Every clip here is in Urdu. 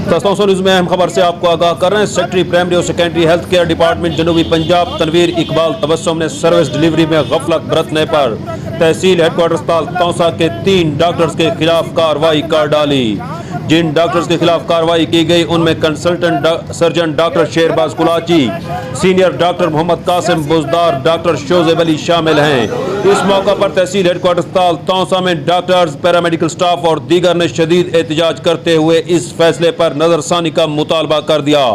تونسہ نیوز میں اہم خبر سے آپ کو آگاہ کر رہے ہیں۔ سیکرٹری پرائمری اور سیکنڈری ہیلتھ کیئر ڈپارٹمنٹ جنوبی پنجاب تنویر اقبال تبسم نے سروس ڈیلیوری میں غفلت برتنے پر تحصیل ہیڈ کوارٹر اسپتال تونسہ کے 3 ڈاکٹرز کے خلاف کارروائی کر ڈالی۔ جن ڈاکٹرز کے خلاف کارروائی کی گئی ان میں consultant surgeon doctor Sherbaz Kalachi, senior doctor Muhammad Qasim Buzdar, doctor Shozeb Ali شامل ہیں۔ اس موقع پر تحصیل ہیڈ کوارٹر اسپتال تونسہ میں ڈاکٹرز، پیرا میڈیکل اسٹاف اور دیگر نے شدید احتجاج کرتے ہوئے اس فیصلے پر نظر ثانی کا مطالبہ کر دیا۔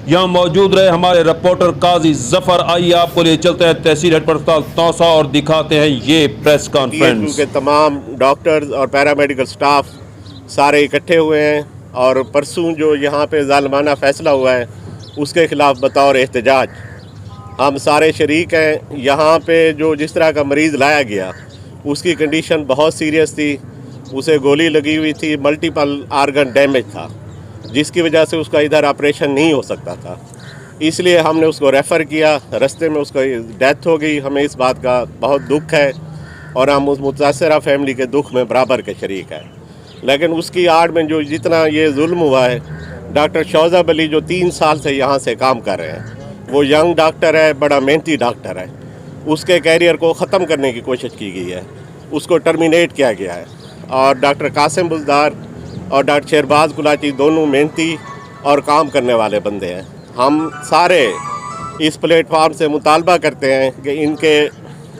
یہاں موجود رہے ہمارے رپورٹر قاضی ظفر۔ آئیے آپ کو لے چلتے ہیں تحصیل ہیڈ کوارٹر اسپتال تونسہ اور دکھاتے ہیں یہ پریس کانفرنس۔ کے تمام ڈاکٹرز اور پیرا میڈیکل اسٹاف سارے اکٹھے ہوئے ہیں اور پرسوں جو یہاں پہ ظالمانہ فیصلہ ہوا ہے اس کے خلاف بطور احتجاج ہم سارے شریک ہیں۔ یہاں پہ جو جس طرح کا مریض لایا گیا اس کی کنڈیشن بہت سیریس تھی، اسے گولی لگی ہوئی تھی، ملٹیپل آرگن ڈیمیج تھا، جس کی وجہ سے اس کا ادھر آپریشن نہیں ہو سکتا تھا، اس لیے ہم نے اس کو ریفر کیا۔ رستے میں اس کا ڈیتھ ہو گئی۔ ہمیں اس بات کا بہت دکھ ہے اور ہم اس متاثرہ فیملی کے دکھ میں برابر کے شریک ہیں، لیکن اس کی آڑ میں جو جتنا یہ ظلم ہوا ہے، ڈاکٹر شوزیب علی جو 3 سال سے یہاں سے کام کر رہے ہیں، وہ ینگ ڈاکٹر ہے، بڑا محنتی ڈاکٹر ہے، اس کے کیریئر کو ختم کرنے کی کوشش کی گئی ہے، اس کو ٹرمینیٹ کیا گیا ہے۔ اور ڈاکٹر قاسم بزدار اور ڈاکٹر شیرباز کلاچی دونوں محنتی اور کام کرنے والے بندے ہیں۔ ہم سارے اس پلیٹ فارم سے مطالبہ کرتے ہیں کہ ان کے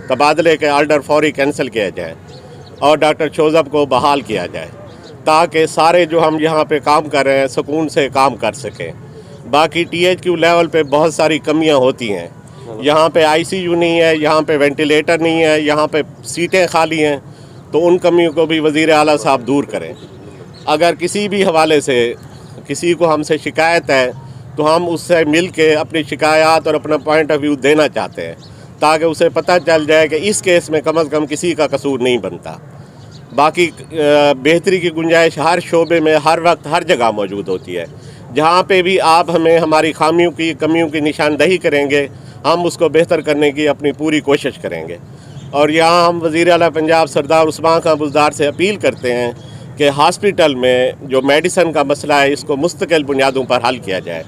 تبادلے کے آرڈر فوری کینسل کیا جائے اور ڈاکٹر شوزیب کو بحال کیا جائے تاکہ سارے جو ہم یہاں پہ کام کر رہے ہیں سکون سے کام کر سکیں۔ باقی ٹی ایچ کیو لیول پہ بہت ساری کمیاں ہوتی ہیں، یہاں پہ آئی سی یو نہیں ہے، یہاں پہ وینٹیلیٹر نہیں ہے، یہاں پہ سیٹیں خالی ہیں، تو ان کمیوں کو بھی وزیر اعلیٰ صاحب دور کریں۔ اگر کسی بھی حوالے سے کسی کو ہم سے شکایت ہے تو ہم اس سے مل کے اپنی شکایات اور اپنا پوائنٹ آف ویو دینا چاہتے ہیں تاکہ اسے پتہ چل جائے کہ اس کیس میں کم از کم کسی کا قصور نہیں بنتا۔ باقی بہتری کی گنجائش ہر شعبے میں ہر وقت ہر جگہ موجود ہوتی ہے۔ جہاں پہ بھی آپ ہمیں ہماری خامیوں کی کمیوں کی نشاندہی کریں گے ہم اس کو بہتر کرنے کی اپنی پوری کوشش کریں گے۔ اور یہاں ہم وزیر اعلیٰ پنجاب سردار عثمان خان بزدار سے اپیل کرتے ہیں کہ ہاسپٹل میں جو میڈیسن کا مسئلہ ہے اس کو مستقل بنیادوں پر حل کیا جائے۔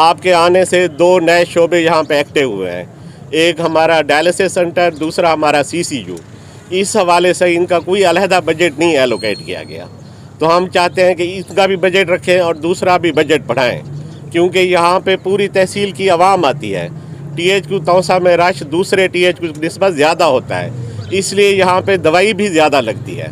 آپ کے آنے سے 2 نئے شعبے یہاں پہ ایکٹیو ہوئے ہیں، ایک ہمارا ڈائلسس سینٹر، دوسرا ہمارا سی سی یو۔ اس حوالے سے ان کا کوئی علیحدہ بجٹ نہیں ایلوکیٹ کیا گیا، تو ہم چاہتے ہیں کہ اس کا بھی بجٹ رکھیں اور دوسرا بھی بجٹ بڑھائیں، کیونکہ یہاں پہ پوری تحصیل کی عوام آتی ہے۔ ٹی ایچ کیو تونسہ میں رش دوسرے ٹی ایچ کیو کی نسبت زیادہ ہوتا ہے، اس لیے یہاں پہ دوائی بھی زیادہ لگتی ہے۔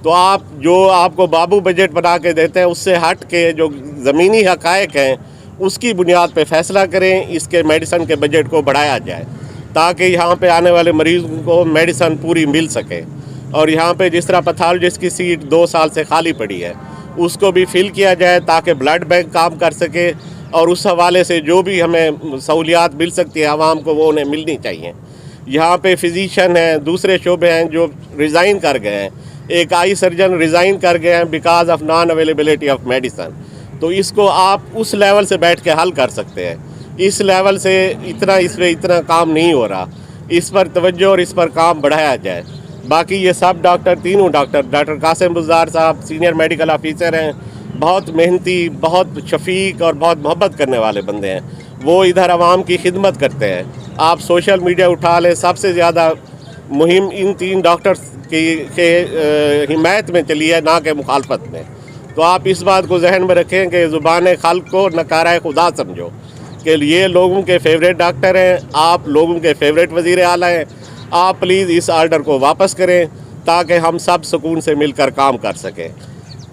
تو آپ کو بابو بجٹ بنا کے دیتے ہیں اس سے ہٹ کے جو زمینی حقائق ہیں اس کی بنیاد پہ فیصلہ کریں، اس کے میڈیسن کے بجٹ کو بڑھایا جائے تاکہ یہاں پہ آنے والے مریضوں کو میڈیسن پوری مل سکے۔ اور یہاں پہ جس طرح پیتھالوجسٹ کی سیٹ 2 سال سے خالی پڑی ہے اس کو بھی فل کیا جائے تاکہ بلڈ بینک کام کر سکے، اور اس حوالے سے جو بھی ہمیں سہولیات مل سکتی ہیں عوام کو وہ انہیں ملنی چاہیے۔ یہاں پہ فزیشین ہیں، دوسرے شعبے ہیں جو ریزائن کر گئے ہیں، ایک آئی سرجن ریزائن کر گئے ہیں because of non availability of medicine, تو اس کو آپ اس لیول سے بیٹھ کے حل کر سکتے ہیں۔ اس لیول سے اس پہ اتنا کام نہیں ہو رہا، اس پر توجہ اور اس پر کام بڑھایا جائے۔ باقی یہ سب ڈاکٹر، تینوں ڈاکٹر قاسم بزدار صاحب سینئر میڈیکل آفیسر ہیں، بہت محنتی، بہت شفیق اور بہت محبت کرنے والے بندے ہیں، وہ ادھر عوام کی خدمت کرتے ہیں۔ آپ سوشل میڈیا اٹھا لیں، سب سے زیادہ مہم ان 3 ڈاکٹرز کی حمایت میں چلی ہے، نہ کہ مخالفت میں۔ تو آپ اس بات کو ذہن میں رکھیں کہ زبان خلق کو نکارہ خدا سمجھو، کہ یہ لوگوں کے فیوریٹ ڈاکٹر ہیں، آپ لوگوں کے فیوریٹ وزیر اعلیٰ ہیں۔ آپ پلیز اس آرڈر کو واپس کریں تاکہ ہم سب سکون سے مل کر کام کر سکیں۔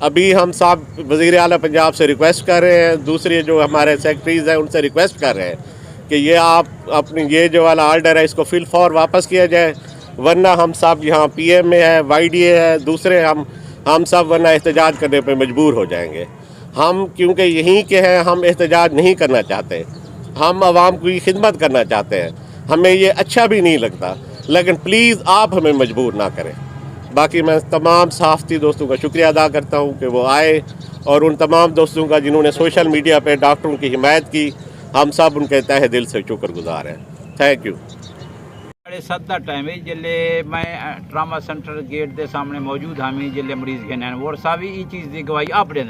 ابھی ہم سب وزیر اعلیٰ پنجاب سے ریکویسٹ کر رہے ہیں، دوسرے جو ہمارے سیکرٹریز ہیں ان سے ریکویسٹ کر رہے ہیں کہ یہ آپ اپنی یہ جو والا آرڈر ہے اس کو فل فور واپس کیا جائے، ورنہ ہم سب یہاں پی ایم میں ہے، وائی ڈی اے ہے، دوسرے ہم سب ورنہ احتجاج کرنے پہ مجبور ہو جائیں گے۔ ہم کیونکہ یہیں کے ہیں، ہم احتجاج نہیں کرنا چاہتے، ہم عوام کی خدمت کرنا چاہتے ہیں، ہمیں یہ اچھا بھی نہیں لگتا، لیکن پلیز آپ ہمیں مجبور نہ کریں۔ باقی میں تمام صحافتی دوستوں کا شکریہ ادا کرتا ہوں کہ وہ آئے، اور ان تمام دوستوں کا جنہوں نے سوشل میڈیا پہ ڈاکٹروں کی حمایت کی، ہم سب ان کے تہہ دل سے شکر گزار ہیں۔ Thank you. 7 ٹائم جلے میں ٹراما سینٹر گیٹ دے سامنے موجود ہاں جلے مریض گئے ہیں اور ساوی یہ چیز دی گواہی آپ دیں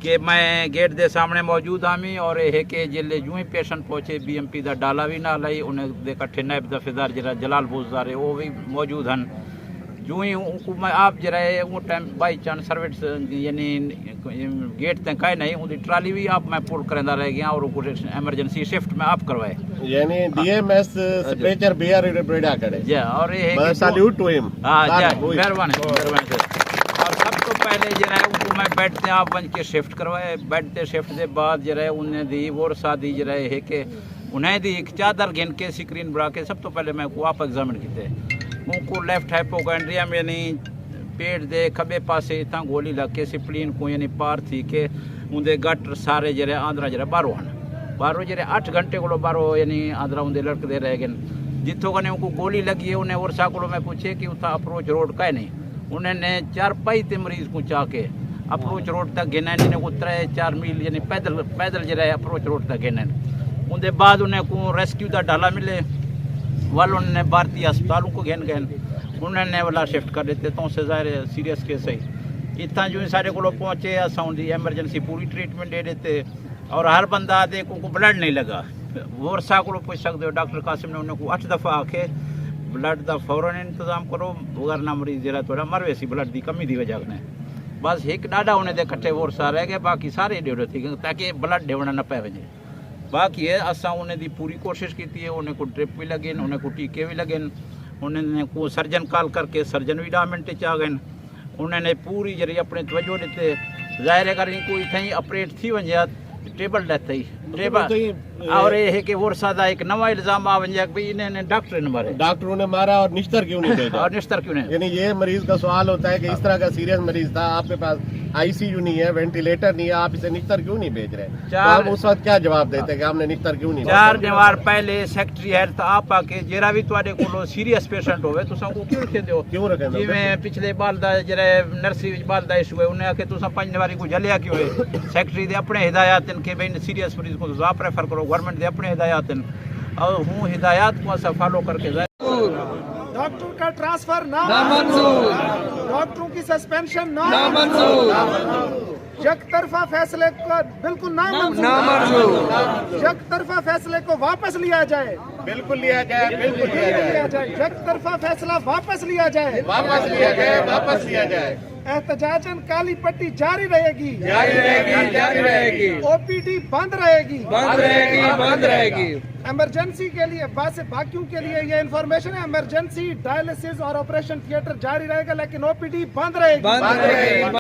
کہ میں گیٹ دے سامنے موجود ہاں اور یہ کہ جلے جو ہی پیشنٹ پہنچے بی ایم پی دا ڈالا بھی نہ لائی انہیں دے کٹھے نائب دفعدار جرا جلال بوزدار ہے وہ بھی موجود ہیں جو ہی میں آپ جرا ہے وہ ٹائم بائی چانس سروس یعنی گیٹ تک کہیں نہیں ان ٹرالی بھی آپ میں پول کرندہ رہ گیا اور کچھ ایمرجنسی شفٹ میں آپ کروائے یعنی ڈی ایم ایس سپیچر بیئر ریپریڈا کرے جی اور یہ سیلیوٹ ٹو ہم ہاں جی مہربانی اور سب تو پہلے جرا ہے ان کو میں بیڈ تے آپ بن کے شفٹ کروائے بیڈ تے شفٹ دے بعد جرا ہے انہیں دی اور ساتھی جرا ہے کہ انہیں دی ایک چادر گن کے سکرین بڑھا کے سب تو پہلے میں کو آپ ایگزامن کیتے ان کو لیفٹ ہائپوکینڈریا میں یعنی پیٹ دے کھبے پاسے اتنا گولی لگ کے سپلین کو یعنی پار تھی کہ اندے گٹ سارے جرے آندرا جرے بارو ہیں بارو جرے 8 گھنٹے کو بارو یعنی آندرا اندے لڑک دے رہ گئے جتوں کنے ان کو گولی لگی ہے انہیں ورسا کو میں پوچھے کہ اتنا اپروچ روڈ کا نہیں انہیں نے 4 پائی تے مریض کو چاہ کے اپروچ روڈ تک گنے انہیں کو 3-4 میل یعنی پیدل جرے اپروچ روڈ تک گنے اندے بعد انہیں کو ریسکیو دا ڈالا ملے والوں نے بھارتی ہسپتالوں کو گھن گئے انہوں نے والا شفٹ کر دیتے تو سے ظاہر سیریس کیس ہے اتنا جو سارے کو پہنچے اساں دی ایمرجنسی پوری ٹریٹمنٹ دے دیتے اور ہر بندہ آدھے کو بلڈ نہیں لگا ورسا کو پوچھ سکتے ہو ڈاکٹر قاسم نے انہوں کو 8 دفعہ آکھے بلڈ دا فوراً انتظام کرو وغیرہ مریض جرا تھوڑا مروے سی بلڈ دی کمی دی وجہ نے بس ایک ڈاڈا انہیں دے کٹھے ورسا رہ گئے باقی سارے ڈیوڑے تھی تاکہ بلڈ ڈیوڑا نہ پہ وجے باقی ہے اساں انہیں دی پوری کوشش کی ہے انہیں کو ڈرپ بھی لگے انہیں کو ٹیکے بھی لگے انہوں نے کو سرجن کال کر کے سرجن بھی 10 منٹ چاہ گئے انہوں نے پوری جری اپنے توجہ دیتے ظاہر ہے اگر کوئی تھیں اپریٹ تھی ونجا ٹیبل ڈیتھ تھی ٹیبل اور یہ ہے کہ ورسا دا ایک نوا الزام آ ونجا کہ انہیں نے ڈاکٹر نے مارے ڈاکٹروں نے مارا اور نشتر کیوں نہیں بھیجا اور نشتر کیوں نہیں یعنی یہ مریض کا سوال ہوتا ہے کہ اس طرح کا سیریس مریض تھا آپ کے پاس آئی سی یو نہیں ہے وینٹیلیٹر نہیں ہے آپ اسے نشتر کیوں نہیں بھیج رہے آپ اس وقت کیا جواب دیتے کہ ہم نے نشتر کیوں نہیں 4 دیوار پہلے سیکرٹری ہیلتھ آپ آ کے جرا بھی تواڈے کولو سیریس پیشنٹ ہوے تساں کو کیوں رکھے دیو کیوں رکھے جی میں پچھلے بال دا جرا nursery which ball the issue ہے انہیں کہ تساں 5 دیواری کو جلیا کیوں ہے سیکرٹری دے اپنے ہدایات ہیں کہ بھئی سیریس مریض کو آپ پریفر کرو گورنمنٹ دے اپنے ہدایات ہیں اور ہوں ہدایات کو اسا فالو کر کے ڈاکٹر کا ٹرانسفر نامنظور ڈاکٹروں کی سسپینشن نامنظور یک طرفہ فیصلے کو بالکل نامنظور یک طرفہ فیصلے کو واپس لیا جائے بالکل لیا جائے بالکل لیا جائے یک طرفہ فیصلہ واپس لیا جائے واپس لیا جائے واپس لیا جائے احتجاجن کالی پٹی جاری رہے گی جاری رہے گی جاری رہے گی او پی ڈی بند رہے گی بند رہے گی بند رہے گی ایمرجنسی کے لیے باقیوں کے لیے یہ انفارمیشن ہے ایمرجنسی ڈائلسس اور آپریشن تھیٹر جاری رہے گا لیکن او پی ڈی بند رہے گی